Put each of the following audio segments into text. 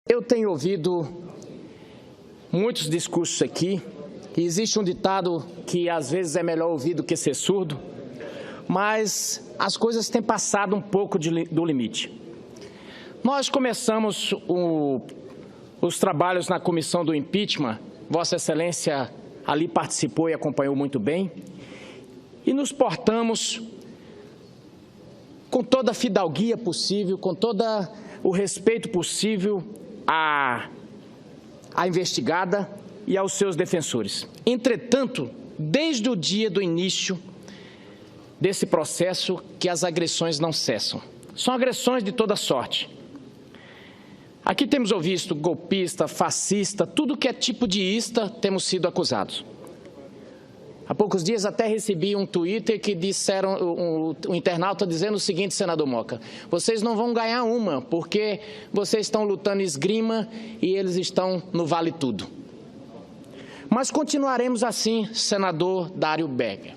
Eu tenho ouvido muitos discursos aqui, e existe um ditado que às vezes é melhor ouvir do que ser surdo, mas as coisas têm passado um pouco do limite. Nós começamos os trabalhos na comissão do impeachment, Vossa Excelência ali participou e acompanhou muito bem, e nos portamos com toda a fidalguia possível, com todo o respeito possível à investigada e aos seus defensores. Entretanto, desde o dia do início desse processo, que as agressões não cessam. São agressões de toda sorte. Aqui temos ouvido golpista, fascista, tudo que é tipo de ista, temos sido acusados. Há poucos dias até recebi um Twitter que disseram, um internauta dizendo o seguinte, senador Moca: vocês não vão ganhar uma, porque vocês estão lutando esgrima e eles estão no vale tudo. Mas continuaremos assim, senador Dário Berger.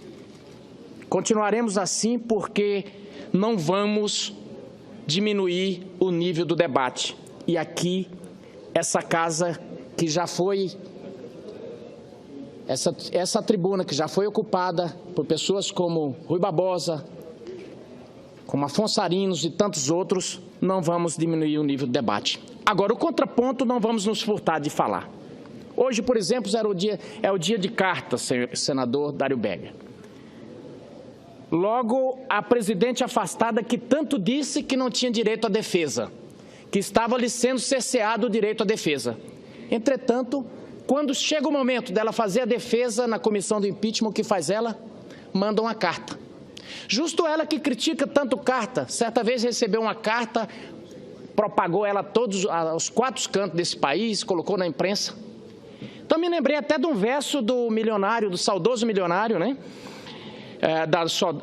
Continuaremos assim porque não vamos diminuir o nível do debate. E aqui, essa casa que já foi, essa tribuna que já foi ocupada por pessoas como Rui Barbosa, como Afonso Arinos e tantos outros, não vamos diminuir o nível do debate. Agora, o contraponto não vamos nos furtar de falar. Hoje, por exemplo, é o dia de cartas, senador Dário Berger. Logo, a presidente afastada que tanto disse que não tinha direito à defesa, que estava lhe sendo cerceado o direito à defesa. Entretanto, quando chega o momento dela fazer a defesa na comissão do impeachment, o que faz ela? Manda uma carta. Justo ela que critica tanto carta, certa vez recebeu uma carta, propagou ela aos 4 cantos desse país, colocou na imprensa. Então me lembrei até de um verso do milionário, do saudoso milionário, né?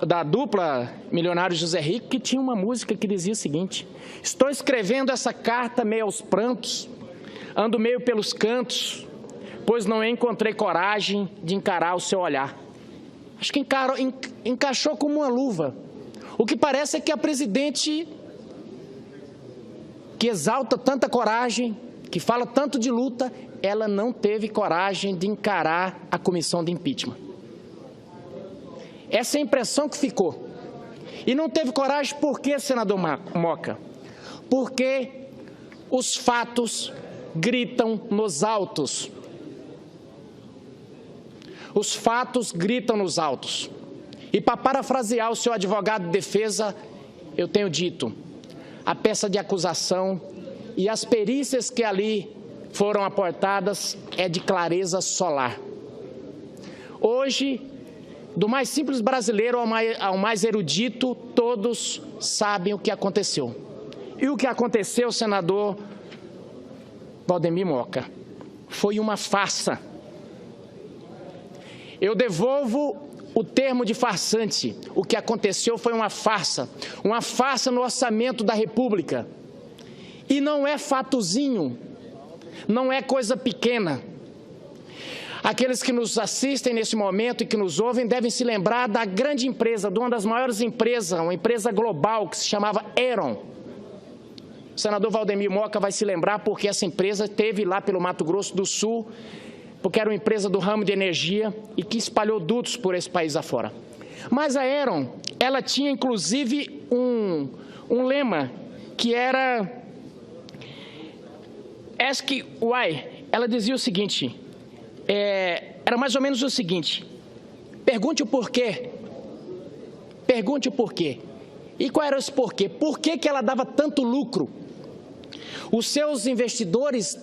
Da dupla Milionário José Rico, que tinha uma música que dizia o seguinte: estou escrevendo essa carta meio aos prantos, ando meio pelos cantos, pois não encontrei coragem de encarar o seu olhar. Acho que encaixou como uma luva. O que parece é que a presidente, que exalta tanta coragem, que fala tanto de luta, ela não teve coragem de encarar a comissão de impeachment. Essa é a impressão que ficou. E não teve coragem por quê, senador Moca? Porque os fatos gritam nos autos. Os fatos gritam nos autos. E para parafrasear o seu advogado de defesa, eu tenho dito, a peça de acusação e as perícias que ali foram aportadas é de clareza solar. Hoje, do mais simples brasileiro ao mais erudito, todos sabem o que aconteceu. E o que aconteceu, senador Valdemir Moca, foi uma farsa. Eu devolvo o termo de farsante. O que aconteceu foi uma farsa no orçamento da República. E não é fatozinho, não é coisa pequena. Aqueles que nos assistem nesse momento e que nos ouvem devem se lembrar da grande empresa, de uma das maiores empresas, uma empresa global que se chamava Aeron. O senador Valdemir Moca vai se lembrar porque essa empresa teve lá pelo Mato Grosso do Sul, porque era uma empresa do ramo de energia e que espalhou dutos por esse país afora. Mas a Aeron, ela tinha inclusive um lema que era Ask Why. Ela dizia o seguinte, era mais ou menos o seguinte: pergunte o porquê. Pergunte o porquê. E qual era esse porquê? Por que ela dava tanto lucro? Os seus investidores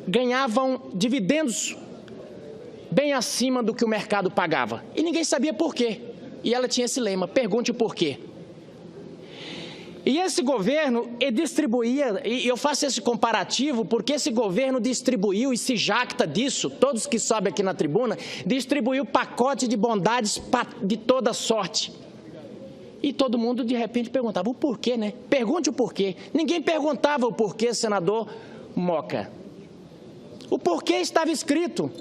ganhavam dividendos bem acima do que o mercado pagava. E ninguém sabia por quê. E ela tinha esse lema, pergunte o porquê. E esse governo distribuía, e eu faço esse comparativo porque esse governo distribuiu e se jacta disso, todos que sobem aqui na tribuna, distribuiu pacote de bondades de toda sorte. E todo mundo de repente perguntava o porquê, né? Pergunte o porquê. Ninguém perguntava o porquê, senador Moca. O porquê estava escrito.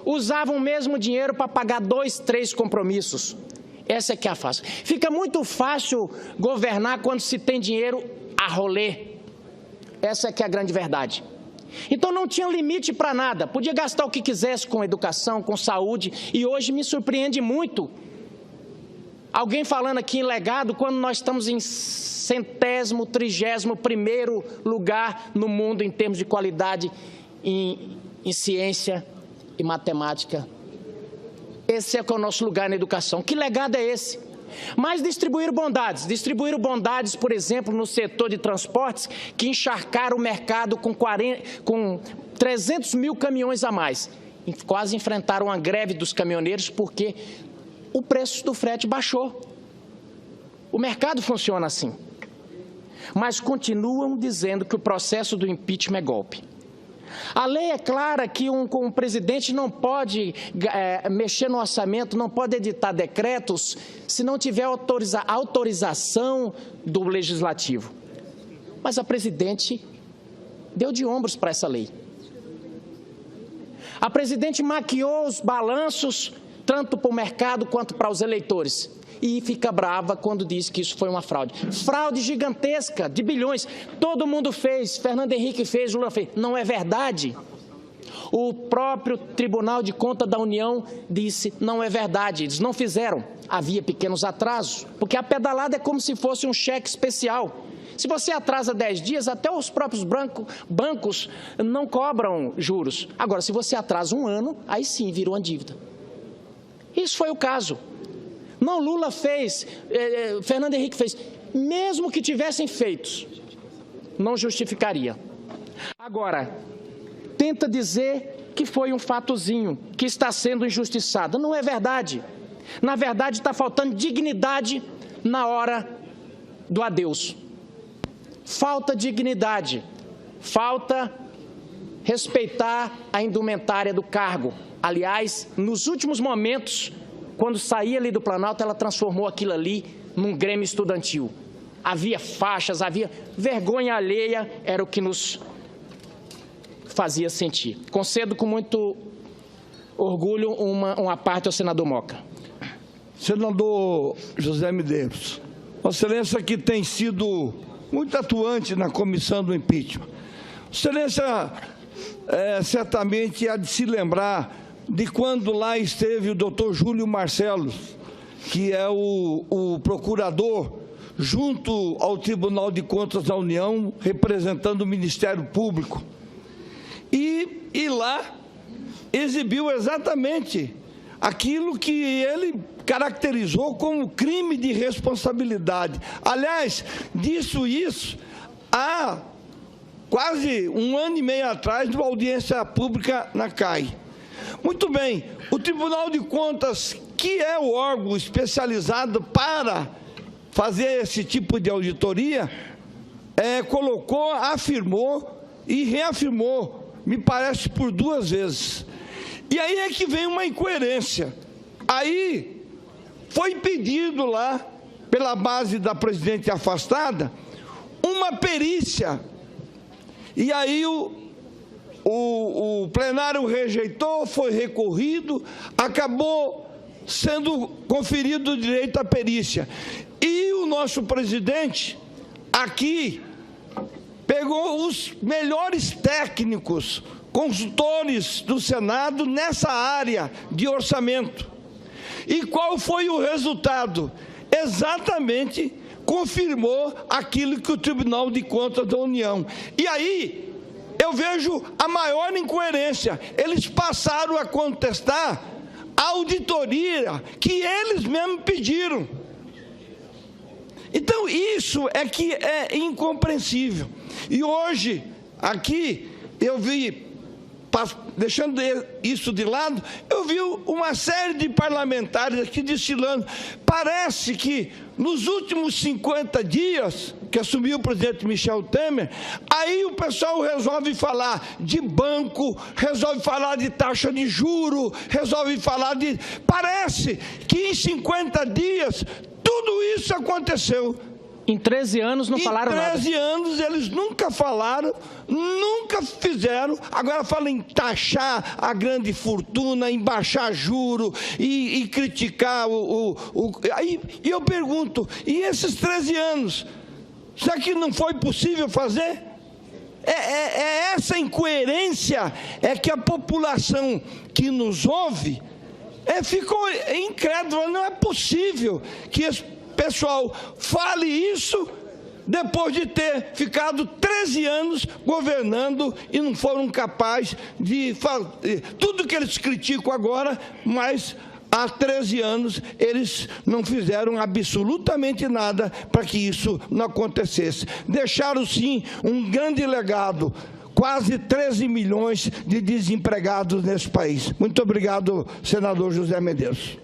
Usavam o mesmo dinheiro para pagar 2, 3 compromissos. Essa é que é a fácil. Fica muito fácil governar quando se tem dinheiro a rolê. Essa é que é a grande verdade. Então não tinha limite para nada, podia gastar o que quisesse com educação, com saúde, e hoje me surpreende muito alguém falando aqui em legado quando nós estamos em 100º, 31º lugar no mundo em termos de qualidade em ciência e matemática. Esse é o nosso lugar na educação. Que legado é esse? Mas distribuíram bondades, por exemplo, no setor de transportes, que encharcaram o mercado com 300 mil caminhões a mais. Quase enfrentaram uma greve dos caminhoneiros porque o preço do frete baixou. O mercado funciona assim. Mas continuam dizendo que o processo do impeachment é golpe. A lei é clara que um presidente não pode mexer no orçamento, não pode editar decretos se não tiver autorização do legislativo. Mas a presidente deu de ombros para essa lei. A presidente maquiou os balanços, tanto para o mercado quanto para os eleitores. E fica brava quando diz que isso foi uma fraude. Fraude gigantesca, de bilhões. Todo mundo fez, Fernando Henrique fez, Lula fez. Não é verdade. O próprio Tribunal de Contas da União disse, não é verdade, eles não fizeram. Havia pequenos atrasos, porque a pedalada é como se fosse um cheque especial. Se você atrasa 10 dias, até os próprios bancos não cobram juros. Agora, se você atrasa um ano, aí sim virou uma dívida. Isso foi o caso. Não, Lula fez, Fernando Henrique fez. Mesmo que tivessem feito, não justificaria. Agora, tenta dizer que foi um fatozinho, que está sendo injustiçado. Não é verdade. Na verdade, está faltando dignidade na hora do adeus. Falta dignidade, falta respeitar a indumentária do cargo. Aliás, nos últimos momentos, quando saía ali do Planalto, ela transformou aquilo ali num grêmio estudantil. Havia faixas, havia vergonha alheia, era o que nos fazia sentir. Concedo com muito orgulho uma parte ao senador Moca. Senador José Medeiros, Vossa Excelência que tem sido muito atuante na comissão do impeachment. Vossa Excelência certamente há de se lembrar de quando lá esteve o doutor Júlio Marcelo, que é o procurador, junto ao Tribunal de Contas da União, representando o Ministério Público. E lá exibiu exatamente aquilo que ele caracterizou como crime de responsabilidade. Aliás, isso há quase 1 ano e meio atrás, numa audiência pública na CAI. Muito bem, o Tribunal de Contas, que é o órgão especializado para fazer esse tipo de auditoria, colocou, afirmou e reafirmou, me parece por 2 vezes. E aí é que vem uma incoerência. Aí foi pedido lá, pela base da presidente afastada, uma perícia. E aí o plenário rejeitou, foi recorrido, acabou sendo conferido o direito à perícia. E o nosso presidente, aqui, pegou os melhores técnicos, consultores do Senado nessa área de orçamento. E qual foi o resultado? Exatamente confirmou aquilo que o Tribunal de Contas da União. E aí eu vejo a maior incoerência. Eles passaram a contestar a auditoria que eles mesmos pediram. Então isso é que é incompreensível. E hoje, aqui, eu vi, deixando isso de lado, eu vi uma série de parlamentares aqui desfilando. Parece que nos últimos 50 dias, que assumiu o presidente Michel Temer, aí o pessoal resolve falar de banco, resolve falar de taxa de juro, resolve falar de... Parece que em 50 dias tudo isso aconteceu. Em 13 anos não falaram nada. Em 13 anos eles nunca falaram, nunca fizeram. Agora falam em taxar a grande fortuna, em baixar juro e criticar Aí eu pergunto, e esses 13 anos, será que não foi possível fazer? Essa incoerência é que a população que nos ouve ficou incrédula. Não é possível que esse pessoal fale isso depois de ter ficado 13 anos governando e não foram capazes de fazer tudo que eles criticam agora, mas há 13 anos eles não fizeram absolutamente nada para que isso não acontecesse. Deixaram, sim, um grande legado. Quase 13 milhões de desempregados nesse país. Muito obrigado, senador José Medeiros.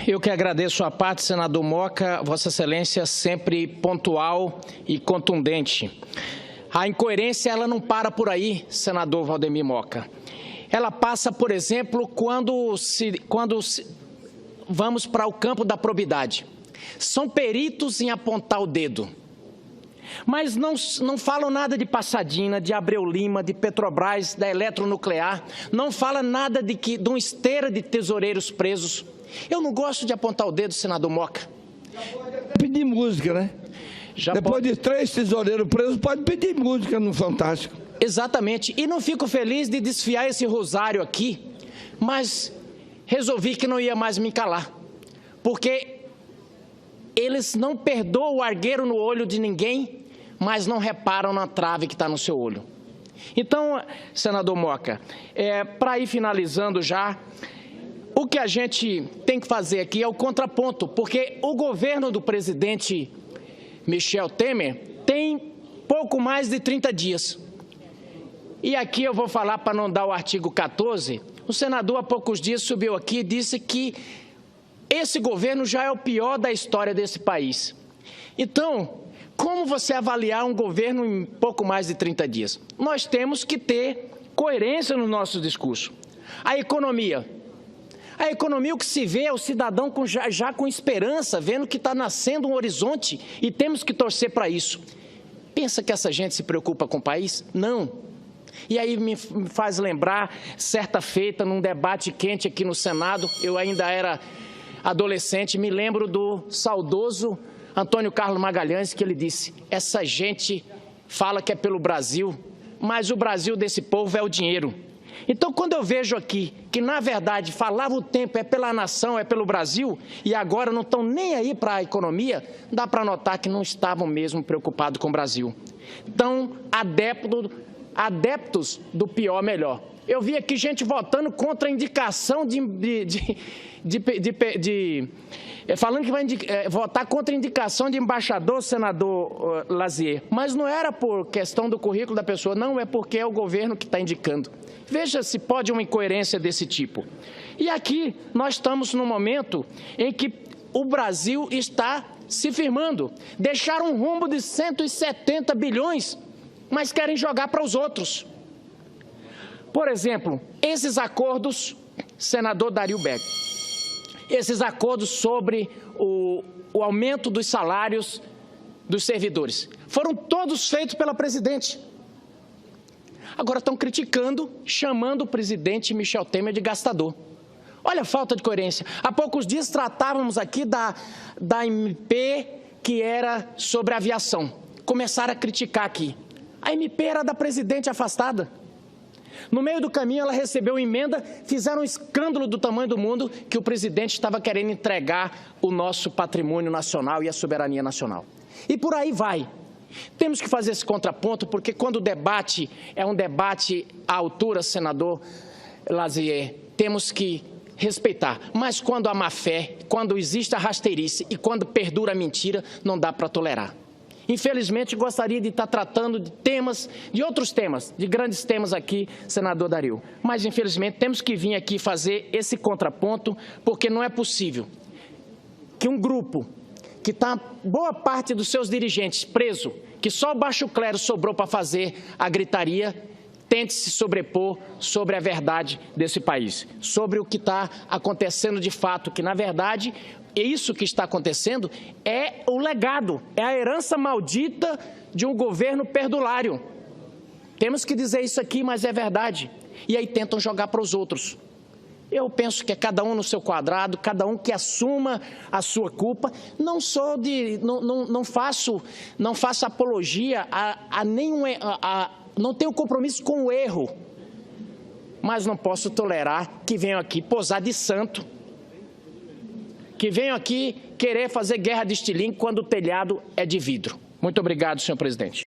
Eu que agradeço a parte, senador Moca, Vossa Excelência sempre pontual e contundente. A incoerência, ela não para por aí, senador Valdemir Moca. Ela passa, por exemplo, quando vamos para o campo da probidade. São peritos em apontar o dedo. Mas não falam nada de Passadina, de Abreu Lima, de Petrobras, da Eletronuclear, não fala nada de uma esteira de tesoureiros presos. Eu não gosto de apontar o dedo, senador Moca. Pedir música, né? Depois de 3 tesoureiros presos, pode pedir música no Fantástico. Exatamente. E não fico feliz de desfiar esse rosário aqui, mas resolvi que não ia mais me calar. Porque eles não perdoam o argueiro no olho de ninguém, mas não reparam na trave que está no seu olho. Então, senador Moca, para ir finalizando já, o que a gente tem que fazer aqui é o contraponto, porque o governo do presidente Michel Temer tem pouco mais de 30 dias. E aqui eu vou falar, para não dar o artigo 14, o senador há poucos dias subiu aqui e disse que esse governo já é o pior da história desse país. Então, como você avaliar um governo em pouco mais de 30 dias? Nós temos que ter coerência no nosso discurso. A economia, o que se vê é o cidadão já com esperança, vendo que está nascendo um horizonte e temos que torcer para isso. Pensa que essa gente se preocupa com o país? Não. E aí me faz lembrar, certa feita, num debate quente aqui no Senado, eu ainda era adolescente, me lembro do saudoso Antônio Carlos Magalhães, que ele disse: essa gente fala que é pelo Brasil, mas o Brasil desse povo é o dinheiro. Então, quando eu vejo aqui que, na verdade, falava o tempo é pela nação, é pelo Brasil, e agora não estão nem aí para a economia, dá para notar que não estavam mesmo preocupados com o Brasil. Então, adeptos do pior melhor. Eu vi aqui gente votando contra a indicação falando que vai votar contra a indicação de embaixador, senador Lazier, mas não era por questão do currículo da pessoa, não, é porque é o governo que está indicando. Veja se pode uma incoerência desse tipo. E aqui nós estamos num momento em que o Brasil está se firmando. Deixaram um rombo de 170 bilhões, mas querem jogar para os outros. Por exemplo, esses acordos, senador Dario Beck, esses acordos sobre o aumento dos salários dos servidores, foram todos feitos pela presidente. Agora estão criticando, chamando o presidente Michel Temer de gastador. Olha a falta de coerência. Há poucos dias tratávamos aqui da MP que era sobre aviação. Começaram a criticar aqui. A MP era da presidente afastada. No meio do caminho, ela recebeu emenda, fizeram um escândalo do tamanho do mundo que o presidente estava querendo entregar o nosso patrimônio nacional e a soberania nacional. E por aí vai. Temos que fazer esse contraponto, porque quando o debate é um debate à altura, senador Lazier, temos que respeitar. Mas quando há má-fé, quando existe a rasteirice e quando perdura a mentira, não dá para tolerar. Infelizmente, gostaria de estar tratando de outros temas, de grandes temas aqui, senador Dario. Mas, infelizmente, temos que vir aqui fazer esse contraponto, porque não é possível que um grupo que está boa parte dos seus dirigentes preso, que só o baixo clero sobrou para fazer a gritaria, tente se sobrepor sobre a verdade desse país, sobre o que está acontecendo de fato, que, na verdade, isso que está acontecendo é o legado, é a herança maldita de um governo perdulário. Temos que dizer isso aqui, mas é verdade. E aí tentam jogar para os outros. Eu penso que é cada um no seu quadrado, cada um que assuma a sua culpa. Não faço apologia a não tenho compromisso com o erro, mas não posso tolerar que venham aqui posar de santo, que venham aqui querer fazer guerra de estilingue quando o telhado é de vidro. Muito obrigado, senhor presidente.